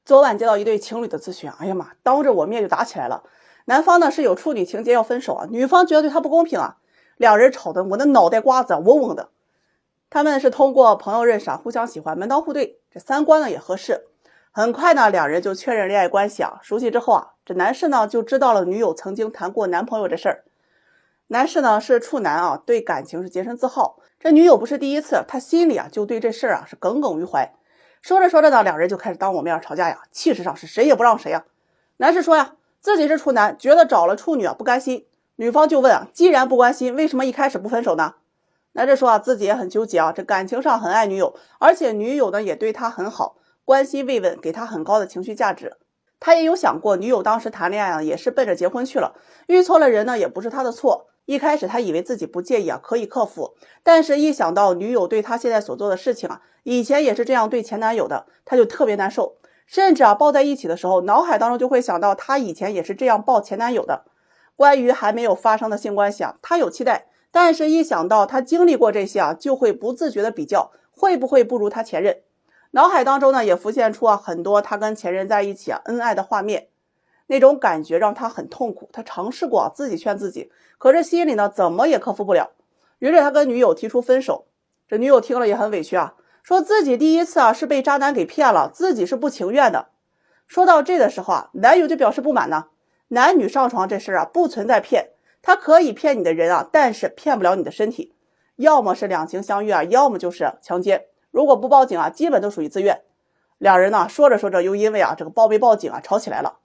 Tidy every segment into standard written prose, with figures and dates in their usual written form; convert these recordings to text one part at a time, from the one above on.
昨晚接到一对情侣的咨询，哎呀妈，当着我面就打起来了。男方呢是有处女情节要分手啊，女方觉得对他不公平啊，两人吵得我的脑袋瓜子嗡嗡的。他们是通过朋友认识啊，互相喜欢，门当户对，这三观呢也合适。很快呢，两人就确认恋爱关系啊。熟悉之后啊，这男士呢就知道了女友曾经谈过男朋友这事儿。男士呢是处男啊，对感情是洁身自好。这女友不是第一次，他心里啊就对这事儿啊是耿耿于怀。说着说着呢，两人就开始当我面吵架呀，气势上是谁也不让谁呀。男士说呀，自己是处男，觉得找了处女啊不甘心。女方就问啊，既然不甘心，为什么一开始不分手呢？男士说啊，自己也很纠结啊，这感情上很爱女友，而且女友呢也对他很好，关心慰问，给他很高的情绪价值。他也有想过，女友当时谈恋爱啊，也是奔着结婚去了，遇错了人呢，也不是他的错。一开始他以为自己不介意啊，可以克服，但是一想到女友对他现在所做的事情啊，以前也是这样对前男友的，他就特别难受，甚至啊抱在一起的时候，脑海当中就会想到他以前也是这样抱前男友的。关于还没有发生的性关系啊，他有期待，但是一想到他经历过这些啊，就会不自觉的比较，会不会不如他前任。脑海当中呢也浮现出啊很多他跟前任在一起啊恩爱的画面，那种感觉让他很痛苦。他尝试过自己劝自己，可是心里呢怎么也克服不了。于是他跟女友提出分手。这女友听了也很委屈啊，说自己第一次啊是被渣男给骗了，自己是不情愿的。说到这的时候啊，男友就表示不满呢。男女上床这事啊不存在骗，他可以骗你的人啊，但是骗不了你的身体。要么是两情相悦啊，要么就是强奸。如果不报警啊，基本都属于自愿。两人呢说着说着又因为啊这个报没报警啊吵起来了。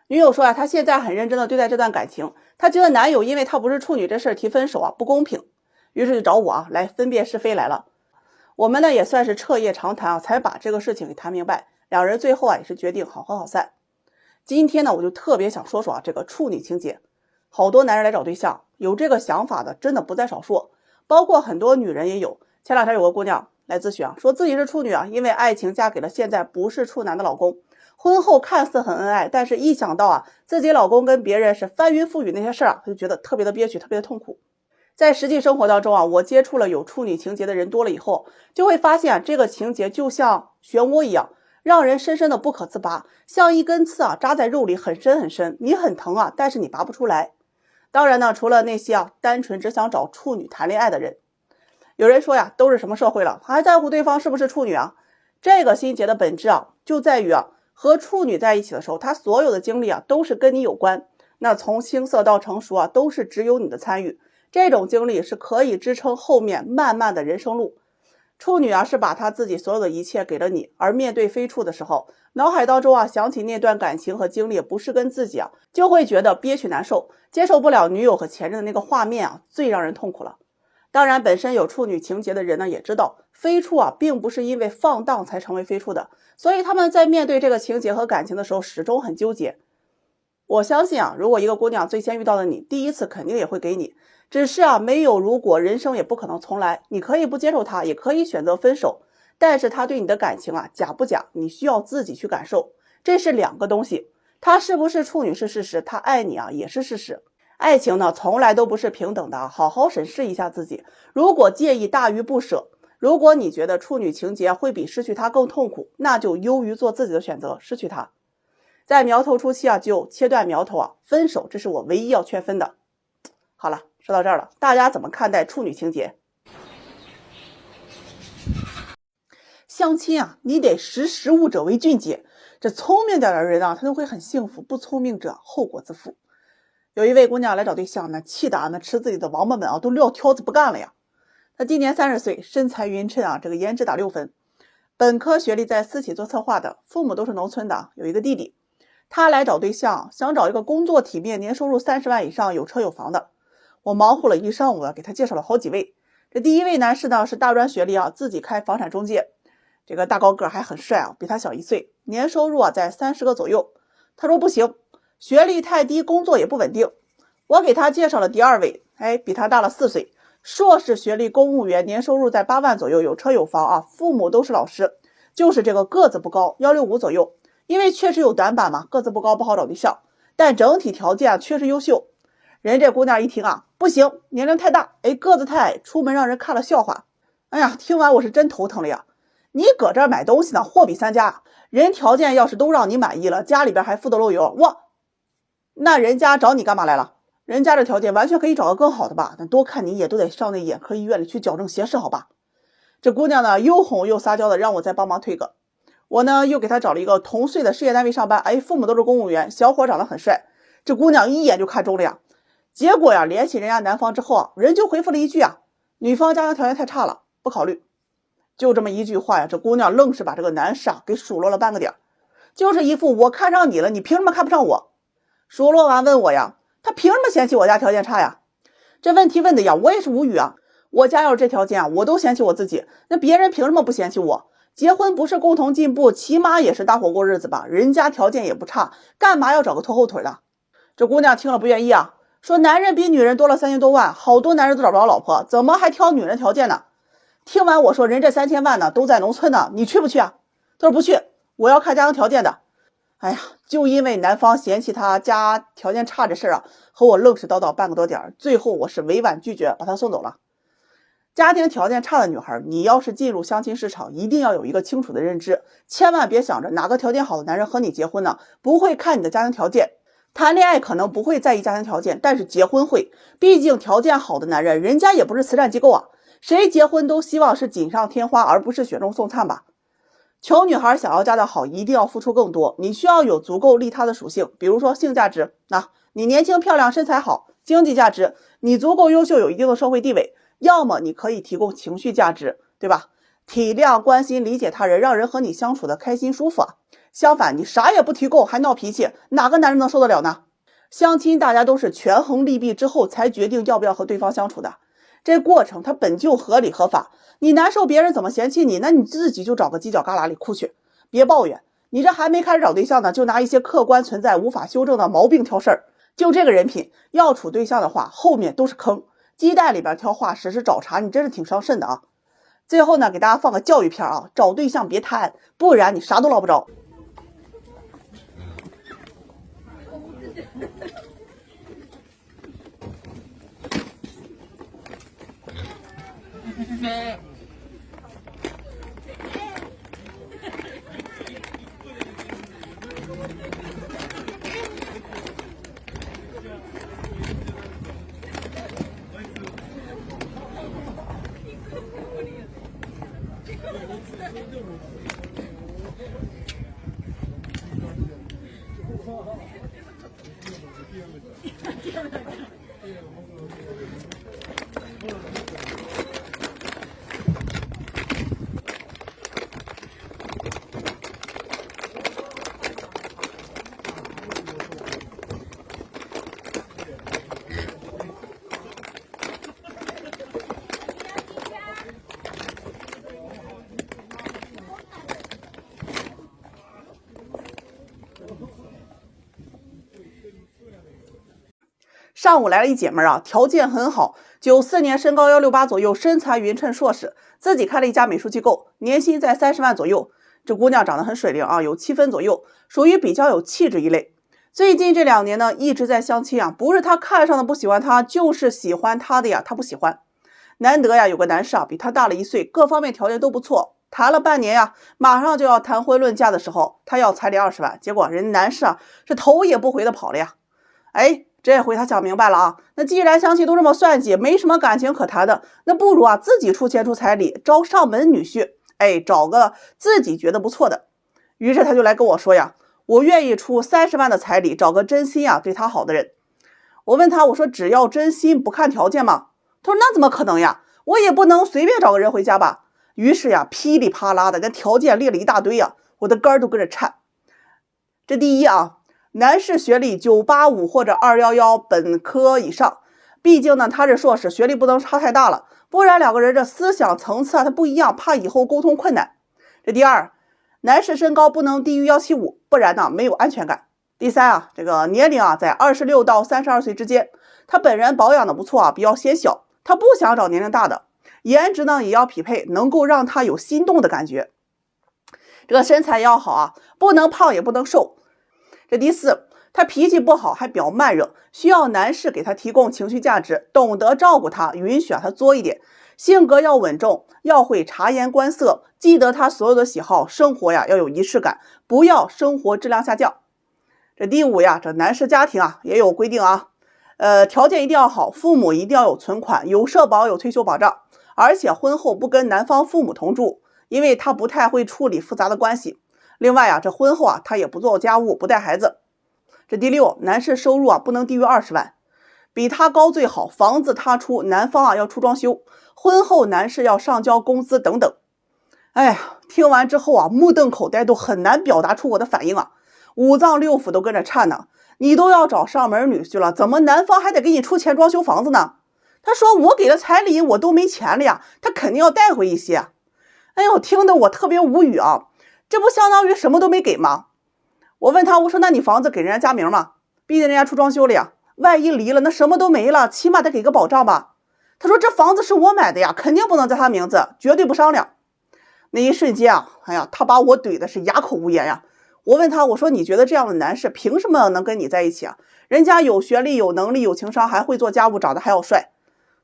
女友说啊，她现在很认真的对待这段感情，她觉得男友因为她不是处女这事提分手啊不公平，于是就找我啊来分辨是非来了。我们呢也算是彻夜长谈啊，才把这个事情给谈明白。两人最后啊也是决定好合好散。今天呢我就特别想说说啊这个处女情节。好多男人来找对象，有这个想法的真的不在少数，包括很多女人也有。前两天有个姑娘来咨询啊，说自己是处女啊，因为爱情嫁给了现在不是处男的老公，婚后看似很恩爱，但是一想到啊自己老公跟别人是翻云覆雨那些事儿啊，她就觉得特别的憋屈，特别的痛苦。在实际生活当中啊，我接触了有处女情节的人多了以后，就会发现啊这个情节就像漩涡一样，让人深深的不可自拔，像一根刺啊扎在肉里很深很深，你很疼啊，但是你拔不出来。当然呢，除了那些啊单纯只想找处女谈恋爱的人，有人说呀，都是什么社会了，还在乎对方是不是处女啊？这个心结的本质啊，就在于啊和处女在一起的时候，他所有的经历啊都是跟你有关，那从青涩到成熟啊，都是只有你的参与。这种经历是可以支撑后面漫漫的人生路。处女啊是把她自己所有的一切给了你，而面对非处的时候，脑海当中啊想起那段感情和经历不是跟自己啊，就会觉得憋屈难受，接受不了女友和前任的那个画面啊，最让人痛苦了。当然本身有处女情节的人呢也知道，非处啊并不是因为放荡才成为非处的，所以他们在面对这个情节和感情的时候始终很纠结。我相信啊，如果一个姑娘最先遇到的你，第一次肯定也会给你，只是啊没有如果，人生也不可能重来。你可以不接受她，也可以选择分手，但是她对你的感情啊假不假，你需要自己去感受，这是两个东西。她是不是处女是事实，她爱你啊也是事实。爱情呢从来都不是平等的，好好审视一下自己。如果介意大于不舍，如果你觉得处女情节会比失去她更痛苦，那就优于做自己的选择，失去她。在苗头初期啊就切断苗头啊，分手这是我唯一要劝分的。好了，说到这儿了，大家怎么看待处女情节？相亲啊，你得识时务者为俊杰。这聪明点的人啊，他都会很幸福；不聪明者后果自负。有一位姑娘来找对象呢，气得那吃自己的王八们啊，都撂挑子不干了呀。她今年30岁，身材匀称啊，这个颜值打6分，本科学历，在私企做策划的，父母都是农村的，有一个弟弟。她来找对象，想找一个工作体面、年收入30万以上、有车有房的。我忙活了一上午啊，给她介绍了好几位。这第一位男士呢是大专学历啊，自己开房产中介，这个大高个还很帅啊，比他小1岁，年收入啊在30个左右。他说不行，学历太低，工作也不稳定。我给他介绍了第二位，比他大了4岁，硕士学历，公务员，年收入在8万左右，有车有房啊，父母都是老师，就是这个个子不高，165左右。因为确实有短板嘛，个子不高不好找对象，但整体条件确实优秀。人这姑娘一听啊，不行，年龄太大，个子太矮，出门让人看了笑话。哎呀，听完我是真头疼了呀。你搁这儿买东西呢，货比三家，人条件要是都让你满意了，家里边还富得漏油，那人家找你干嘛来了？人家这条件完全可以找个更好的吧，但多看你一眼都得上那眼科医院里去矫正斜视，好吧？这姑娘呢，又哄又撒娇的让我再帮忙推个。我呢又给她找了一个同岁的事业单位上班，父母都是公务员，小伙长得很帅，这姑娘一眼就看中了呀。结果呀，联系人家男方之后人就回复了一句女方家庭条件太差了，不考虑。就这么一句话呀，这姑娘愣是把这个男士给数落了半个点，就是一副我看上你了，你凭什么看不上我？数落完问我呀，他凭什么嫌弃我家条件差呀？这问题问的呀，我也是无语啊。我家要是这条件我都嫌弃我自己，那别人凭什么不嫌弃我？结婚不是共同进步，起码也是搭伙过日子吧，人家条件也不差，干嘛要找个拖后腿的？这姑娘听了不愿意说男人比女人多了3000多万，好多男人都找不着老婆，怎么还挑女人条件呢？听完我说人这3000万呢都在农村呢，你去不去啊？他说不去，我要看家庭条件的。就因为男方嫌弃他家条件差这事和我愣是叨叨半个多点，最后我是委婉拒绝把他送走了。家庭条件差的女孩，你要是进入相亲市场，一定要有一个清楚的认知，千万别想着哪个条件好的男人和你结婚呢，不会看你的家庭条件。谈恋爱可能不会在意家庭条件，但是结婚会，毕竟条件好的男人，人家也不是慈善机构谁结婚都希望是锦上添花，而不是雪中送炭吧。穷女孩想要嫁得好，一定要付出更多，你需要有足够利他的属性，比如说性价值，你年轻漂亮身材好；经济价值，你足够优秀有一定的社会地位；要么你可以提供情绪价值，对吧？体谅、关心、理解他人，让人和你相处的开心舒服相反，你啥也不提供还闹脾气，哪个男人能受得了呢？相亲大家都是权衡利弊之后才决定要不要和对方相处的，这过程它本就合理合法，你难受别人怎么嫌弃你，那你自己就找个犄角旮旯里哭去，别抱怨。你这还没开始找对象呢，就拿一些客观存在无法修正的毛病挑事儿，就这个人品，要处对象的话后面都是坑，鸡蛋里边挑化石是找茬，你真是挺伤肾的最后呢，给大家放个教育片找对象别贪，不然你啥都捞不着。上午来了一姐们条件很好，94年身高168左右，身材匀称硕士，自己开了一家美术机构，年薪在30万左右。这姑娘长得很水灵有7分左右，属于比较有气质一类。最近这2年呢，一直在相亲不是她看上的不喜欢她，就是喜欢她的她不喜欢。难得有个男士比她大了1岁，各方面条件都不错，谈了半年马上就要谈婚论嫁的时候，她要彩礼20万，结果人男士是头也不回的跑了呀。这回他想明白了那既然相亲都这么算计，没什么感情可谈的，那不如自己出钱出彩礼，招上门女婿，找个自己觉得不错的。于是他就来跟我说我愿意出30万的彩礼，找个真心对他好的人。我问他，我说只要真心不看条件吗？他说那怎么可能呀，我也不能随便找个人回家吧。于是噼里啪啦的跟条件列了一大堆我的肝都跟着颤。这第一男士学历985或者211本科以上，毕竟呢他是硕士，学历不能差太大了，不然2个人这思想层次他不一样，怕以后沟通困难。这第二，男士身高不能低于175，不然呢没有安全感。第三这个年龄在26到32岁之间，他本人保养的不错比较显小，他不想找年龄大的，颜值呢也要匹配，能够让他有心动的感觉。这个身材也要好不能胖也不能瘦。这第四，他脾气不好，还比较慢热，需要男士给他提供情绪价值，懂得照顾他，允许他作一点。性格要稳重，要会察言观色，记得他所有的喜好，生活呀要有仪式感，不要生活质量下降。这第五呀，这男士家庭啊也有规定啊，条件一定要好，父母一定要有存款，有社保，有退休保障，而且婚后不跟男方父母同住，因为他不太会处理复杂的关系。另外啊，这婚后啊他也不做家务，不带孩子。这第六，男士收入啊不能低于20万，比他高最好，房子他出，男方啊要出装修，婚后男士要上交工资等等。哎呀，听完之后啊，目瞪口呆，都很难表达出我的反应啊，五脏六腑都跟着颤呢。你都要找上门女婿了，怎么男方还得给你出钱装修房子呢？他说我给了彩礼，我都没钱了呀，他肯定要带回一些。哎呦，听得我特别无语啊，这不相当于什么都没给吗？我问他，我说那你房子给人家加名吗？毕竟人家出装修了呀，万一离了那什么都没了，起码得给个保障吧。他说这房子是我买的呀，肯定不能在他名字，绝对不商量。那一瞬间啊，哎呀，他把我怼的是哑口无言呀。我问他，我说你觉得这样的男士凭什么能跟你在一起啊？人家有学历，有能力，有情商，还会做家务，长得还要帅。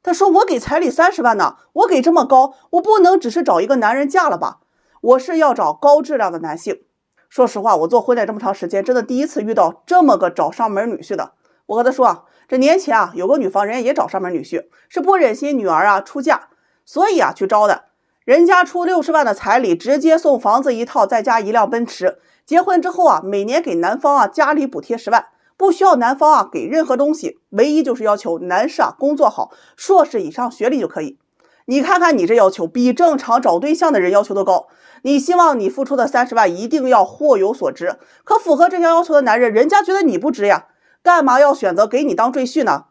他说我给彩礼30万呢，我给这么高，我不能只是找一个男人嫁了吧？我是要找高质量的男性。说实话，我做婚恋这么长时间，真的第一次遇到这么个找上门女婿的。我和他说啊，这年前啊有个女方人家也找上门女婿，是不忍心女儿啊出嫁，所以啊去招的。人家出60万的彩礼，直接送房子1套，再加1辆奔驰。结婚之后啊，每年给男方啊家里补贴10万，不需要男方啊给任何东西，唯一就是要求男士啊工作好，硕士以上学历就可以。你看看你这要求，比正常找对象的人要求都高。你希望你付出的30万一定要货有所值，可符合这项要求的男人，人家觉得你不值呀，干嘛要选择给你当赘婿呢？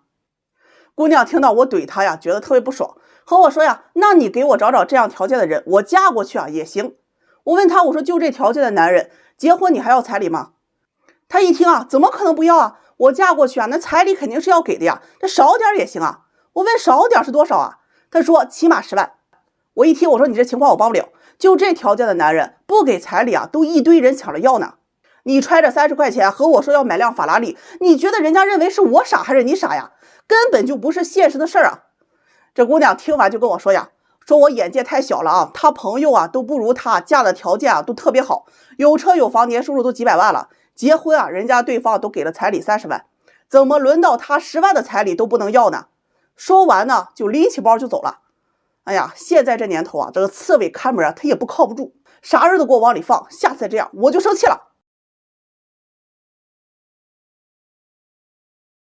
姑娘听到我怼她呀，觉得特别不爽，和我说呀，那你给我找找这样条件的人，我嫁过去啊也行。我问她，我说就这条件的男人，结婚你还要彩礼吗？她一听啊，怎么可能不要啊？我嫁过去啊，那彩礼肯定是要给的呀，这少点也行啊。我问少点是多少啊？她说起码10万。我一听，我说你这情况我帮不了，就这条件的男人不给彩礼啊，都一堆人抢着要呢。你揣着30块钱和我说要买辆法拉利，你觉得人家认为是我傻还是你傻呀？根本就不是现实的事儿啊！这姑娘听完就跟我说呀，说我眼界太小了啊，她朋友啊都不如她，嫁的条件啊都特别好，有车有房，年收入都几百万了，结婚啊人家对方都给了彩礼30万，怎么轮到她10万的彩礼都不能要呢？说完呢就拎起包就走了。哎呀，现在这年头啊，这个刺猬看门啊，他也不靠不住，啥人都给我往里放，下次再这样我就生气了。